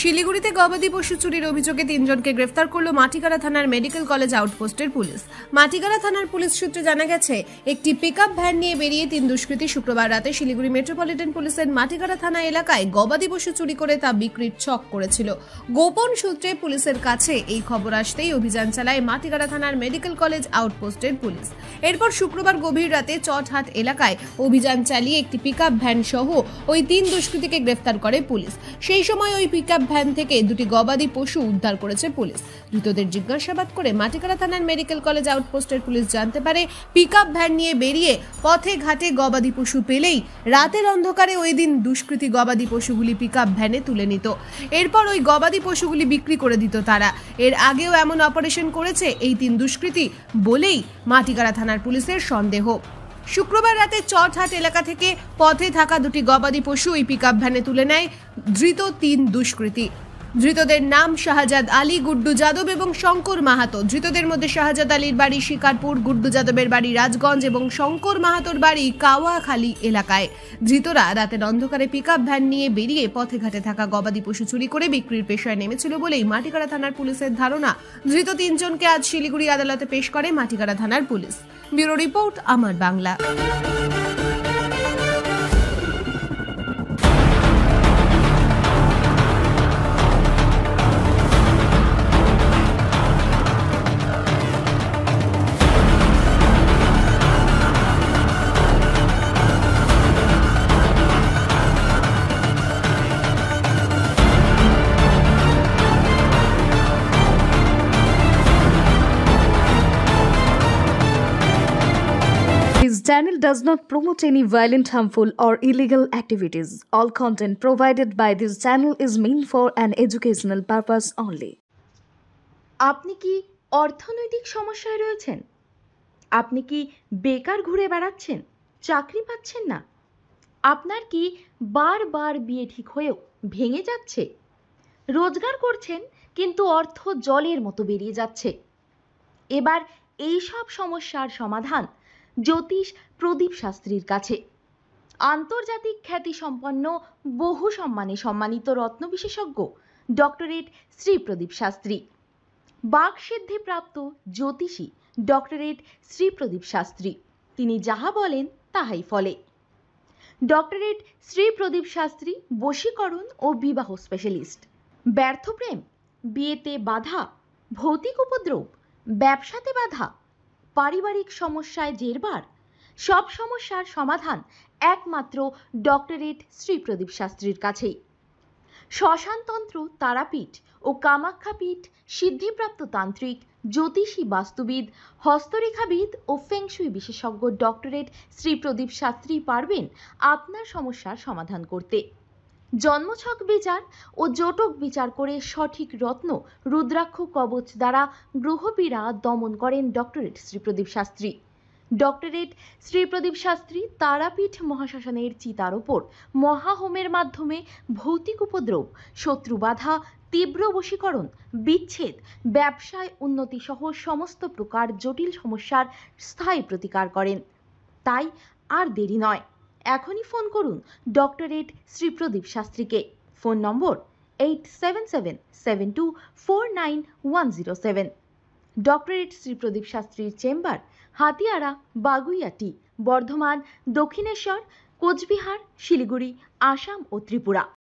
শিলিগুড়িতে গবাদি পশু চুরির অভিযোগে 3 জনকে গ্রেফতার করল মাটিগাড়া থানার মেডিকেল কলেজ আউটপোস্টের পুলিশ। মাটিগাড়া থানার পুলিশ সূত্রে জানা গেছে, একটি পিকআপ ভ্যান নিয়ে বেরিয়ে 3 দুষ্কৃতী শুক্রবার রাতে শিলিগুড়ি মেট্রোপলিটন পুলিশের মাটিগাড়া থানা এলাকায় গবাদি পশু চুরি করে তা বিক্রির ছক করেছিল। গোপন সূত্রে পুলিশের কাছে এই খবর আসতেই অভিযান চালায় মাটিগাড়া থানার মেডিকেল কলেজ আউটপোস্টের পুলিশ। এরপর শুক্রবার গভীর রাতে চটহাট এলাকায় অভিযান চালিয়ে একটি পিকআপ ভ্যান সহ ওই 3 দুষ্কৃতীকে গ্রেফতার করে পুলিশ। সেই সময় ওই পিকআপ ভ্যান থেকে 2টি গবাদি পশু উদ্ধার করেছে পুলিশ। ধৃতদের জিজ্ঞাসাবাদ করে মাটিগাড়া থানার মেডিকেল কলেজ আউটপোস্টের পুলিশ জানতে পারে, পিকআপ ভ্যান নিয়ে বেরিয়ে পথে ঘাটে গবাদি পশু পেলেই রাতের অন্ধকারে ওই দিন দুষ্কৃতী গবাদি পশুগুলি পিকআপ ভ্যানে তুলে নিত। এরপর ওই গবাদি পশুগুলি বিক্রি করে দিত তারা। এর আগেও এমন অপারেশন করেছে এই 3 দুষ্কৃতী বলেই মাটিগাড়া থানার পুলিশের সন্দেহ। শুক্রবার রাতে চটহাট এলাকা থেকে পথে থাকা 2টি গবাদি পশু ওই পিকআপ ভ্যানে তুলে নেয় ধৃত 3 দুষ্কৃতী। ধৃতদের নাম শাহজাদ আলী, গুড্ডু যাদব এবং শঙ্কর মাহাতো। ধৃতদের মধ্যে শাহজাদ আলীর বাড়ি শিকারপুর, গুড্ডু যাদবের বাড়ি রাজগঞ্জ এবং শঙ্কর মাহাতোর বাড়ি কাওয়াখালী এলাকায়। ধৃতরা রাতের অন্ধকারে পিকআপ ভ্যান নিয়ে বেরিয়ে পথে ঘাটে থাকা গবাদি পশু চুরি করে বিক্রির পেশায় নেমেছিল বলেই মাটিগাড়া থানার পুলিশের ধারণা। ধৃত 3 জনকে আজ শিলিগুড়ি আদালতে পেশ করে মাটিগাড়া থানার পুলিশ। ব্যুরো রিপোর্ট, আমার Bangla. This channel does not promote any violent, harmful, or illegal activities. All content provided by this channel is meant for an educational purpose only. আপনি কি অর্থনৈতিক সমস্যায় রয়েছেন? আপনি কি বেকার ঘুরে বেড়াচ্ছেন, চাকরি পাচ্ছেন না? আপনার কি বারবার বিয়ে ঠিক হয়েও ভেঙে যাচ্ছে? রোজগার করছেন কিন্তু অর্থ জলের মতো বেরিয়ে যাচ্ছে। এবার এই সব সমস্যার সমাধান জ্যোতিষ প্রদীপ শাস্ত্রীর কাছে। আন্তর্জাতিক খ্যাতিসম্পন্ন বহু সম্মানে সম্মানিত রত্ন বিশেষজ্ঞ ডক্টরেট শ্রী প্রদীপ শাস্ত্রী, বাকসিদ্ধিপ্রাপ্ত জ্যোতিষী ডক্টরেট শ্রী প্রদীপ শাস্ত্রী। তিনি যাহা বলেন তাহাই ফলে। ডক্টরেট শ্রী প্রদীপ শাস্ত্রী বশীকরণ ও বিবাহ স্পেশালিস্ট। ব্যর্থ প্রেম, বিয়েতে বাধা, ভৌতিক উপদ্রব, ব্যবসাতে বাধা, পারিবারিক সমস্যায় জেরবার, সব সমস্যার সমাধান একমাত্র ডক্টরেট শ্রী প্রদীপ শাস্ত্রীর কাছেই। শ্মশানতন্ত্র, তারাপীঠ ও কামাখ্যাপীঠ, সিদ্ধিপ্রাপ্ত তান্ত্রিক, জ্যোতিষী, বাস্তুবিদ, হস্তরেখাবিদ ও ফেংশুই বিশেষজ্ঞ ডক্টরেট শ্রী প্রদীপ শাস্ত্রী পারবেন আপনার সমস্যার সমাধান করতে। জন্মছক বিচার ও জটক বিচার করে সঠিক রত্ন রুদ্রাক্ষ কবচ দ্বারা গ্রহপীড়া দমন করেন ডক্টরেট শ্রী প্রদীপ শাস্ত্রী। ডক্টরেট শ্রী প্রদীপ শাস্ত্রী তারাপীঠ মহাশ্মশানের চিতার ওপর মহাহোমের মাধ্যমে ভৌতিক উপদ্রব, শত্রু বাধা, তীব্র বশীকরণ, বিচ্ছেদ, ব্যবসায় উন্নতি সহ সমস্ত প্রকার জটিল সমস্যার স্থায়ী প্রতিকার করেন। তাই আর দেরি নয়, এখনই ফোন করুন ডক্টরেট শ্রী প্রদীপ শাস্ত্রীকে। Phone number 8777249107। Doctorate Shri Pradip শাস্ত্রীর চেম্বার হাতিয়ারা, বাগুইয়াটি, বর্ধমান, দক্ষিণেশ্বর, কোচবিহার, শিলিগুড়ি, আসাম ও ত্রিপুরা।